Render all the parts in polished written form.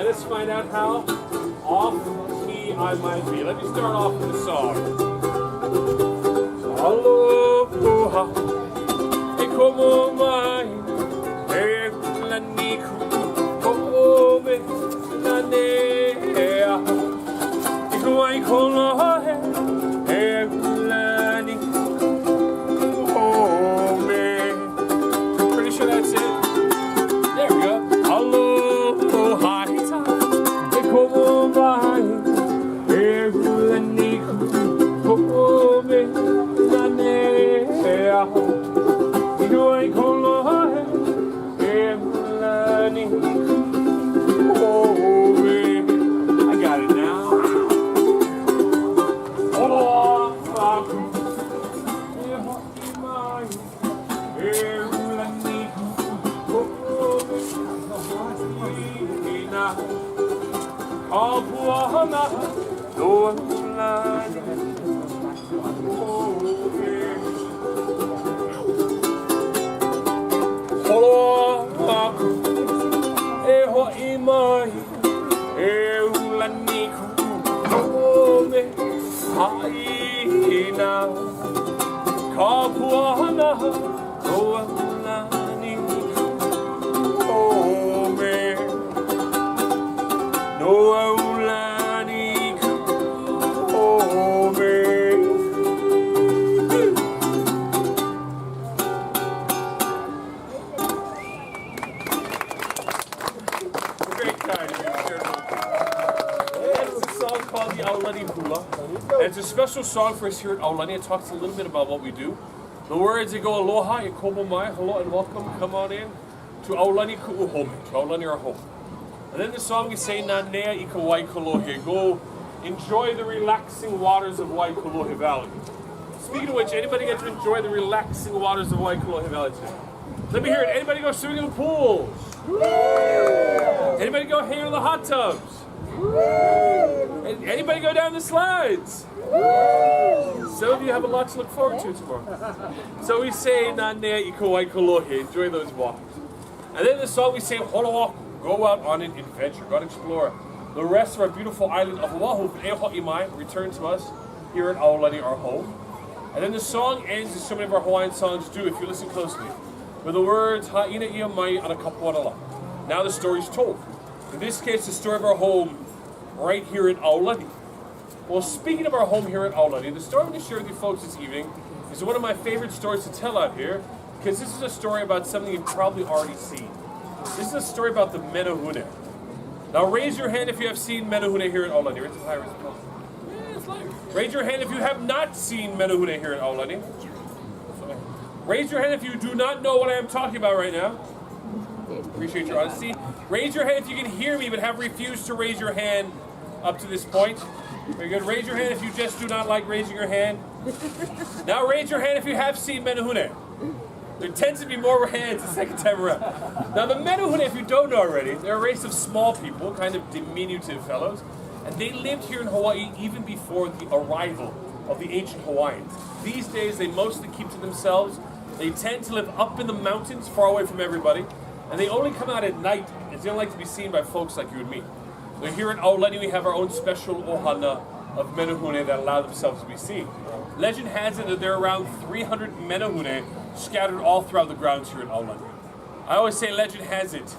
let's find out how off key I might be. Let me start off with the song. Aloha, e como mai, e lani kuome lanea, e kuai kolohe, e lani kuome. Pretty sure that's it. There we go. Aloha, e como mai, e lani kuome lanea, e kuai kolohe, e lani kuome. I got it now. Aloha, e mai, e lani kuome. Apuana, Aulani, Aloha, e ho'i mai, e Aulani kuome, haina, kapuana, Aulani kuome. No Aulani kuome. Great time. It's a song called the Aulani Hula. And it's a special song for us here at Aulani. It talks a little bit about what we do. The words they go aloha, e komo mai, hello and welcome. Come on in to Aulani ku'uhome, to Aulani our home. And then the song we say, Na nea ika Waikolohe. Go enjoy the relaxing waters of Waikolohe Valley. Speaking of which, anybody get to enjoy the relaxing waters of Waikolohe Valley today? Let me hear it. Anybody go swimming in the pools? Anybody go hang in the hot tubs? Anybody go down the slides? Some of you have a lot to look forward to tomorrow. So we say, Na nea ika Waikolohe. Enjoy those waters. And then the song we say, Holoaku. Go out on an adventure. Go and explore the rest of our beautiful island of Oahu. Return to us here at Aulani, our home. And then the song ends, as so many of our Hawaiian songs do, if you listen closely, with the words Ha'ina ia mai ana kapuana. Now the story's told. In this case, the story of our home right here at Aulani. Well, speaking of our home here at Aulani, the story I'm going to share with you folks this evening is one of my favorite stories to tell out here, because this is a story about something you've probably already seen. This is a story about the menehune. Now raise your hand if you have seen menehune here at Aulani. Raise it high, raise it low. Raise your hand if you have not seen menehune here at Aulani. Raise your hand if you do not know what I am talking about right now. Appreciate your honesty. Raise your hand if you can hear me but have refused to raise your hand up to this point. Very good. Raise your hand if you just do not like raising your hand. Now raise your hand if you have seen menehune. There tends to be more hands the second time around. Now the menehune, if you don't know already, they're a race of small people, kind of diminutive fellows, and they lived here in Hawaii even before the arrival of the ancient Hawaiians. These days they mostly keep to themselves. They tend to live up in the mountains, far away from everybody, and they only come out at night, as they don't like to be seen by folks like you and me. So here in Aulani we have our own special ohana of menehune that allow themselves to be seen. Legend has it that there are around 300 menehune scattered all throughout the grounds here in Aulani. I always say legend has it,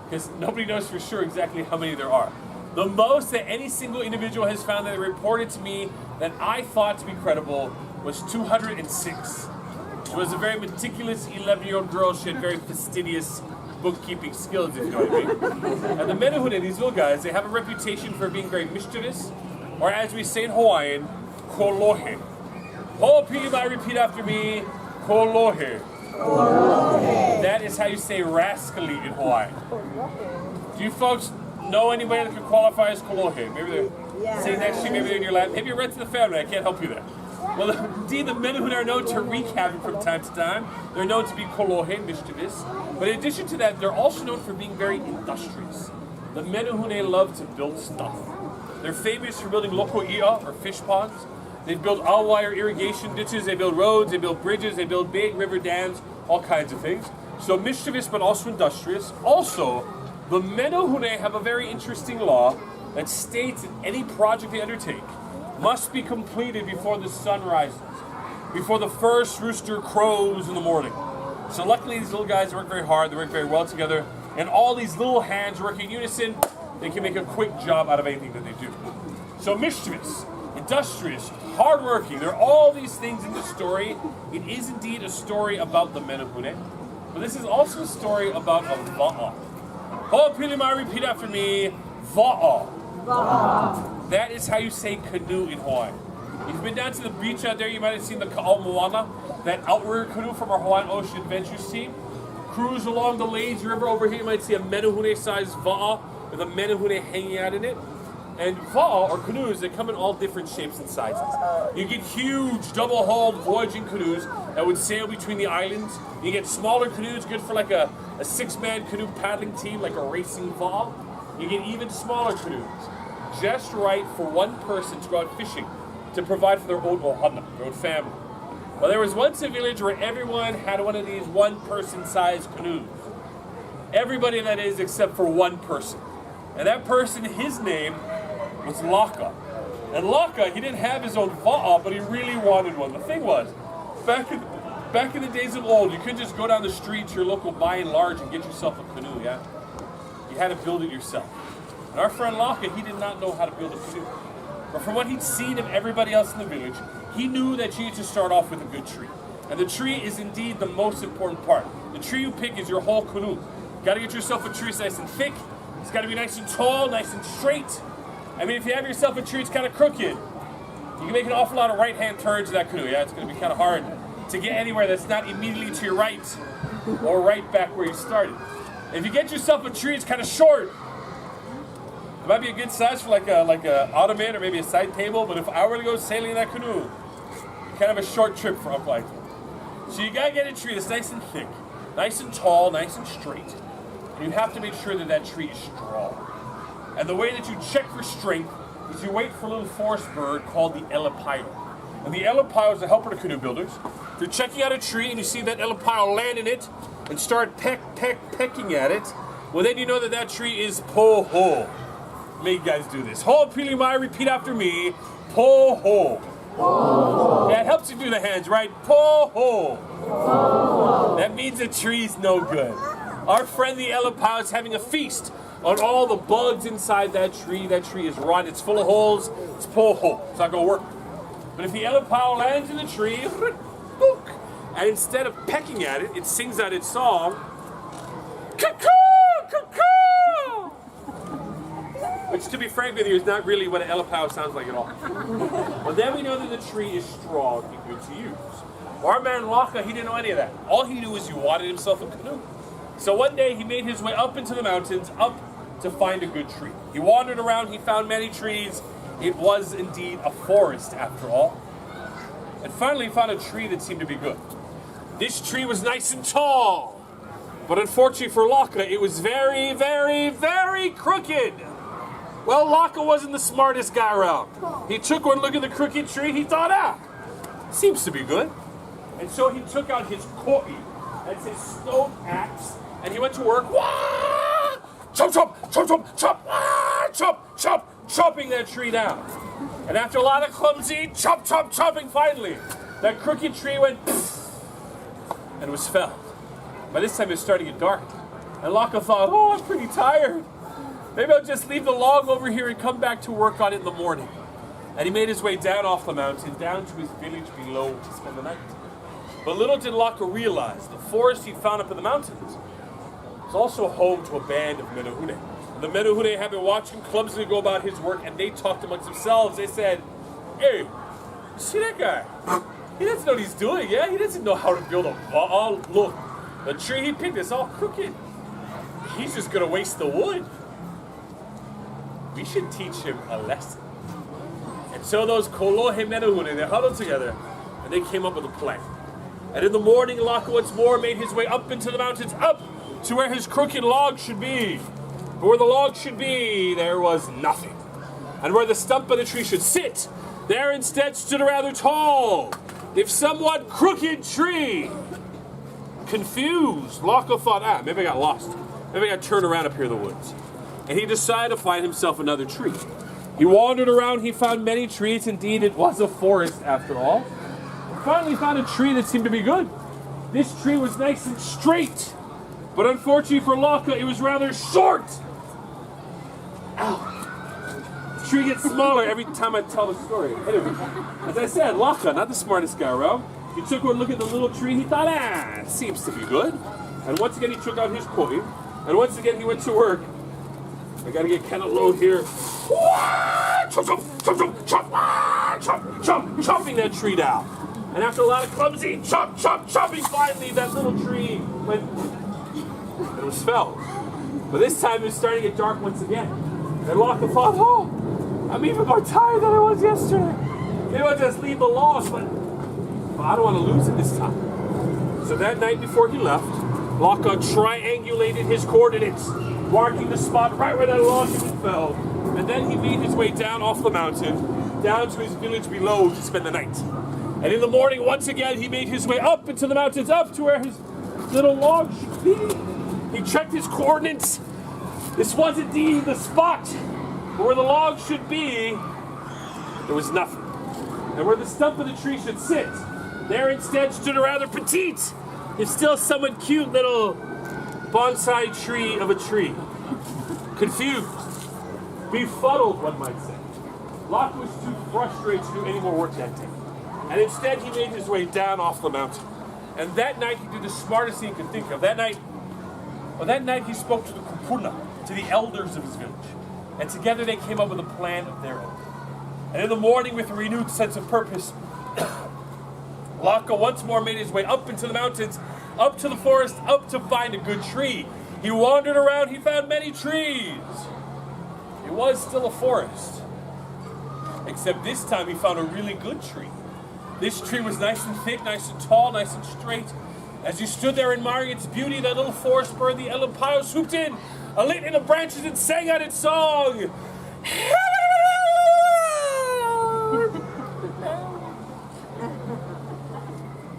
because nobody knows for sure exactly how many there are. The most that any single individual has found that they reported to me that I thought to be credible was 206. She was a very meticulous 11-year-old girl. She had very fastidious bookkeeping skills, if you know what I mean. And the menehune, these little guys, they have a reputation for being very mischievous, or as we say in Hawaiian, kolohe. Ho'opi, I repeat after me, kolohe. Kolohe. That is how you say rascally in Hawaii. Do you folks know anybody that could qualify as kolohe? Maybe they're sitting next to you, maybe they're in your lap. Maybe you're right to the family, I can't help you there. Well, indeed, the menehune are known to wreak havoc from time to time. They're known to be kolohe, mischievous. But in addition to that, they're also known for being very industrious. The menehune love to build stuff. They're famous for building loko'ia, or fish ponds. They build all-wire irrigation ditches, they build roads, they build bridges, they build big river dams, all kinds of things. So mischievous, but also industrious. Also, The Menehune have a very interesting law that states that any project they undertake must be completed before the sun rises, before the first rooster crows in the morning. So luckily these little guys work very hard, they work very well together, and all these little hands work in unison, they can make a quick job out of anything that they do. So mischievous, industrious, hardworking, there are all these things in this story. It is indeed a story about the Menehune, but this is also a story about a va'a. Ho'opilima, repeat after me, va'a. Va'a. That is how you say canoe in Hawaii. If you've been down to the beach out there, you might have seen the Ka'aumoana, that outrigger canoe from our Hawaiian Ocean Adventures team. Cruise along the lazy river over here, you might see a Menehune-sized va'a with a Menehune hanging out in it. And va'a, or canoes, they come in all different shapes and sizes. You get huge double-hulled voyaging canoes that would sail between the islands. You get smaller canoes, good for like a six-man canoe paddling team, like a racing va'a. You get even smaller canoes, just right for one person to go out fishing to provide for their own ohana, their own family. Well, there was once a village where everyone had one of these one-person-sized canoes. Everybody, that is, except for one person. And that person, his name was Laka. And Laka, he didn't have his own va'a, but he really wanted one. The thing was, back in the days of old, you couldn't just go down the street to your local buy and large and get yourself a canoe, yeah? You had to build it yourself. And our friend Laka, he did not know how to build a canoe. But from what he'd seen of everybody else in the village, he knew that you need to start off with a good tree. And the tree is indeed the most important part. The tree you pick is your whole canoe. You gotta get yourself a tree that's nice and thick. It's gotta be nice and tall, nice and straight. I mean, if you have yourself a tree that's kind of crooked, you can make an awful lot of right-hand turns in that canoe. Yeah, it's gonna be kind of hard to get anywhere that's not immediately to your right or right back where you started. If you get yourself a tree that's kind of short, it might be a good size for like a ottoman or maybe a side table, but if I were to go sailing in that canoe, kind of a short trip for up like that. So you gotta get a tree that's nice and thick, nice and tall, nice and straight. And you have to make sure that that tree is strong. And the way that you check for strength is you wait for a little forest bird called the elepaio. And the elepaio is a helper to canoe builders. If you're checking out a tree and you see that elepaio land in it and start pecking at it, well then you know that that tree is poho. Make you guys do this. Ho'opili, repeat after me. Poho. Poho. Yeah, it helps you do the hands, right? Poho. Poho. That means the tree's no good. Our friend the elepaio is having a feast on all the bugs inside that tree. That tree is rotten. It's full of holes. It's poho. It's not going to work. But if the elepaio lands in the tree, and instead of pecking at it, it sings out its song. Cuckoo! Cuckoo! Which, to be frank with you, is not really what an elepaio sounds like at all. But then we know that the tree is strong and good to use. Our man Laka, he didn't know any of that. All he knew was he wanted himself a canoe. So one day he made his way up into the mountains, up to find a good tree. He wandered around, he found many trees. It was indeed a forest after all. And finally he found a tree that seemed to be good. This tree was nice and tall. But unfortunately for Laka, it was very, very, very crooked. Well, Laka wasn't the smartest guy around. He took one look at the crooked tree, he thought, seems to be good. And so he took out his ko'i, that's his stone axe, and he went to work, wah! Chop, chop, chop, chop, chop, wah! Chop, chop, chopping that tree down. And after a lot of clumsy chop, chop, chopping, finally, that crooked tree went pfft, and was felled. By this time it was starting to get dark. And Laka thought, I'm pretty tired. Maybe I'll just leave the log over here and come back to work on it in the morning. And he made his way down off the mountain, down to his village below to spend the night. But little did Laka realize, the forest he'd found up in the mountains was also home to a band of Menehune. And the Menehune had been watching clumsily go about his work, and they talked amongst themselves. They said, hey, you see that guy? He doesn't know what he's doing, yeah? He doesn't know how to build a va'a. Look, the tree he picked is all crooked. He's just going to waste the wood. We should teach him a lesson. And so those kolohe Menehune, they huddled together, and they came up with a plan. And in the morning, Laka once more made his way up into the mountains, up to where his crooked log should be. But where the log should be, there was nothing. And where the stump of the tree should sit, there instead stood a rather tall, if somewhat crooked tree. Confused, Laka thought, maybe I got lost. maybe I turn around up here in the woods. And he decided to find himself another tree. He wandered around, he found many trees. Indeed, it was a forest after all. He finally found a tree that seemed to be good. This tree was nice and straight. But unfortunately for Laka, it was rather short. Ow. The tree gets smaller every time I tell the story. Anyway, as I said, Laka, not the smartest guy around. He took one look at the little tree. He thought, it seems to be good. And once again, he took out his coin. And once again, he went to work. I gotta get kind of low here. Chop, chop, chop, chop, chop, chop, chop, chopping that tree down. And after a lot of clumsy chopping, finally that little tree went. It was felled. But this time it was starting to get dark once again. And Laka thought, I'm even more tired than I was yesterday. Maybe I'll just leave the log, but I don't want to lose it this time. So that night before he left, Laka triangulated his coordinates, marking the spot right where that log had been felled. And then he made his way down off the mountain, down to his village below to spend the night. And in the morning, once again, he made his way up into the mountains, up to where his little log should be. He checked his coordinates. This was indeed the spot where the log should be. There was nothing. And where the stump of the tree should sit, there instead stood a rather petite, if still somewhat cute little bonsai tree of a tree. Confused, befuddled, one might say. Locke was too frustrated to do any more work that day. And instead he made his way down off the mountain. And that night he did the smartest thing he could think of. That night he spoke to the kupuna, to the elders of his village. And together they came up with a plan of their own. And in the morning, with a renewed sense of purpose, Laka once more made his way up into the mountains, up to the forest, up to find a good tree. He wandered around, he found many trees. It was still a forest. Except this time he found a really good tree. This tree was nice and thick, nice and tall, nice and straight. As he stood there admiring its beauty, that little forest bird, the elepaio, swooped in, alit in the branches and sang out its song.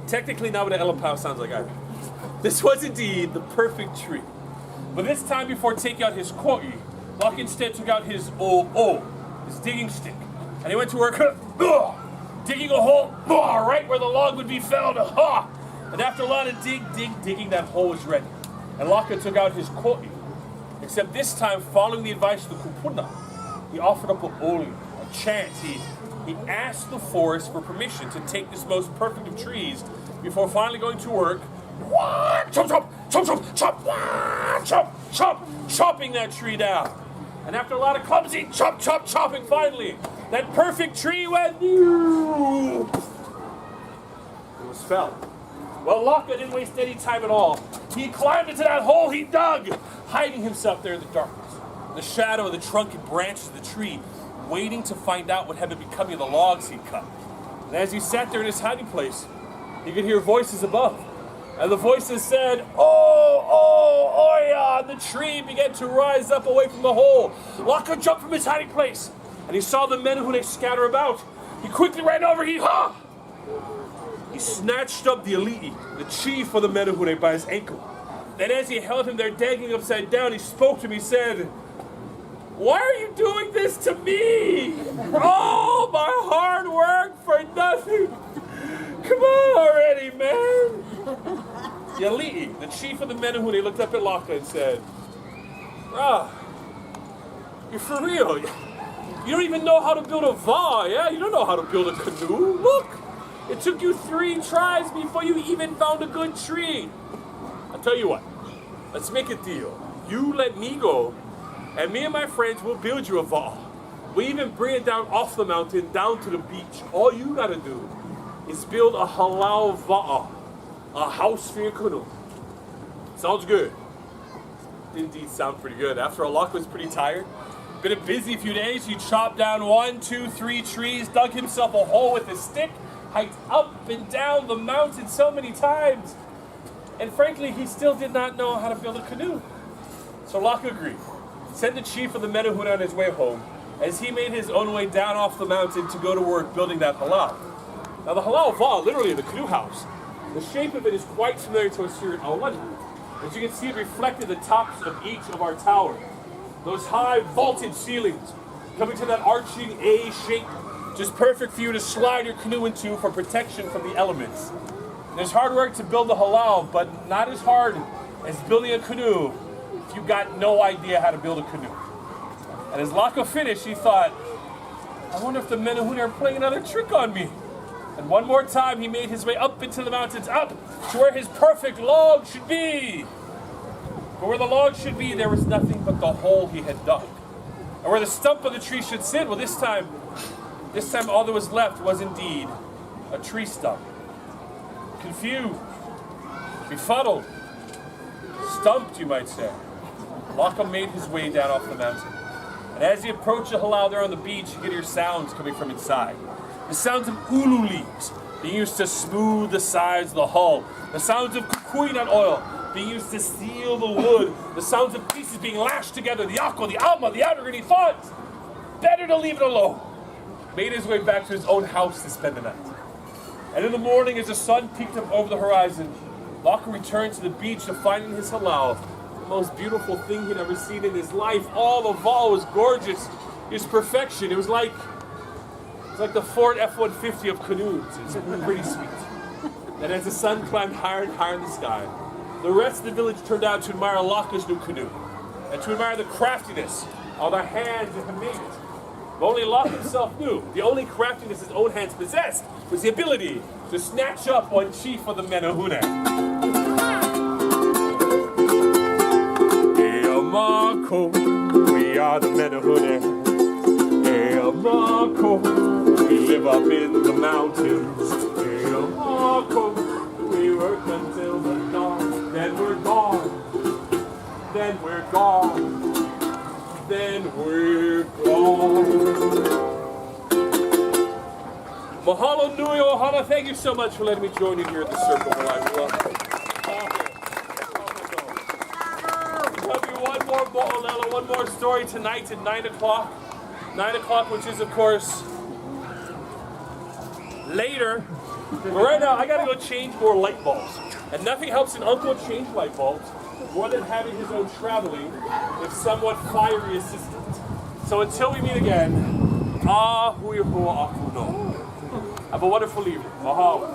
Technically not what an elepaio sounds like either. This was indeed the perfect tree. But this time, before taking out his koi, Locke instead took out his his digging stick. And he went to work digging a hole right where the log would be felled. And after a lot of digging, that hole was ready. And Locke took out his koi. Except this time, following the advice of the kupuna, he offered up a chant. He asked the forest for permission to take this most perfect of trees before finally going to work. Chop, chop, chop, chop, chop, chop, chop, chopping that tree down. And after a lot of clumsy chopping, finally, that perfect tree went. It was felled. Well, Locke didn't waste any time at all. He climbed into that hole he dug, hiding himself there in the darkness, the shadow of the trunk and branches of the tree, waiting to find out what had been becoming of the logs he'd cut. And as he sat there in his hiding place, he could hear voices above. And the voices said, yeah, and the tree began to rise up away from the hole. Locke jumped from his hiding place, and he saw the men who they scatter about. He quickly ran over, he snatched up the Alii, the chief of the Menehune, by his ankle. Then as he held him there dangling upside down, he spoke to him, he said, "Why are you doing this to me? All my hard work for nothing. Come on already, man." Yali'i, the chief of the Menehune, looked up at Locke and said, you're for real? You don't even know how to build a va, yeah? You don't know how to build a canoe. Look, it took you 3 tries before you even found a good tree. I'll tell you what, let's make a deal. You let me go, and me and my friends will build you a va. We even bring it down off the mountain, down to the beach. All you gotta do is build a halal va'a, a house for your canoe. Sounds good. Indeed sound pretty good. After all, Locke was pretty tired. Been a busy few days. He chopped down 1, 2, 3 trees, dug himself a hole with a stick, hiked up and down the mountain so many times. And frankly, he still did not know how to build a canoe. So Locke agreed. Sent the chief of the Menehune on his way home, as he made his own way down off the mountain to go to work building that halal. Now the halal va, literally the canoe house, the shape of it is quite familiar to us here at Aulani. As you can see, it reflected the tops of each of our towers. Those high vaulted ceilings coming to that arching A shape, just perfect for you to slide your canoe into for protection from the elements. There's hard work to build the halal, but not as hard as building a canoe if you've got no idea how to build a canoe. And as Laka finished, he thought, I wonder if the Menehune are playing another trick on me. And one more time, he made his way up into the mountains, up to where his perfect log should be. But where the log should be, there was nothing but the hole he had dug. And where the stump of the tree should sit, well, this time all that was left was indeed a tree stump. Confused, befuddled, stumped, you might say, Laka made his way down off the mountain. And as he approached the halal there on the beach, you could hear sounds coming from inside. The sounds of ulu leaves being used to smooth the sides of the hull. The sounds of kukui nut oil being used to seal the wood. The sounds of pieces being lashed together. The ako, the alma, the outer, and he thought, better to leave it alone. Made his way back to his own house to spend the night. And in the morning, as the sun peeked up over the horizon, Laka returned to the beach to find in his halal the most beautiful thing he'd ever seen in his life. All the vol was gorgeous. It was perfection. It was like the Ford F-150 of canoes. It's pretty sweet. And as the sun climbed higher and higher in the sky, the rest of the village turned out to admire Laka's new canoe and to admire the craftiness of the hands that had made it. But only Laka himself knew the only craftiness his own hands possessed was the ability to snatch up one chief of the Menehune. Marco, we are the Menehune. Hey, Marco, we live up in the mountains. Hey, Marco, we work until the dawn. Then we're gone. Then we're gone. Then we're gone. Mahalo nui ohana. Thank you so much for letting me join you here at the circle. I love it. One more story tonight at 9 o'clock. 9 o'clock, which is, of course, later. But right now, I gotta go change more light bulbs. And nothing helps an uncle change light bulbs more than having his own traveling with somewhat fiery assistant. So until we meet again, hui hua aku no. Have a wonderful evening. Mahalo.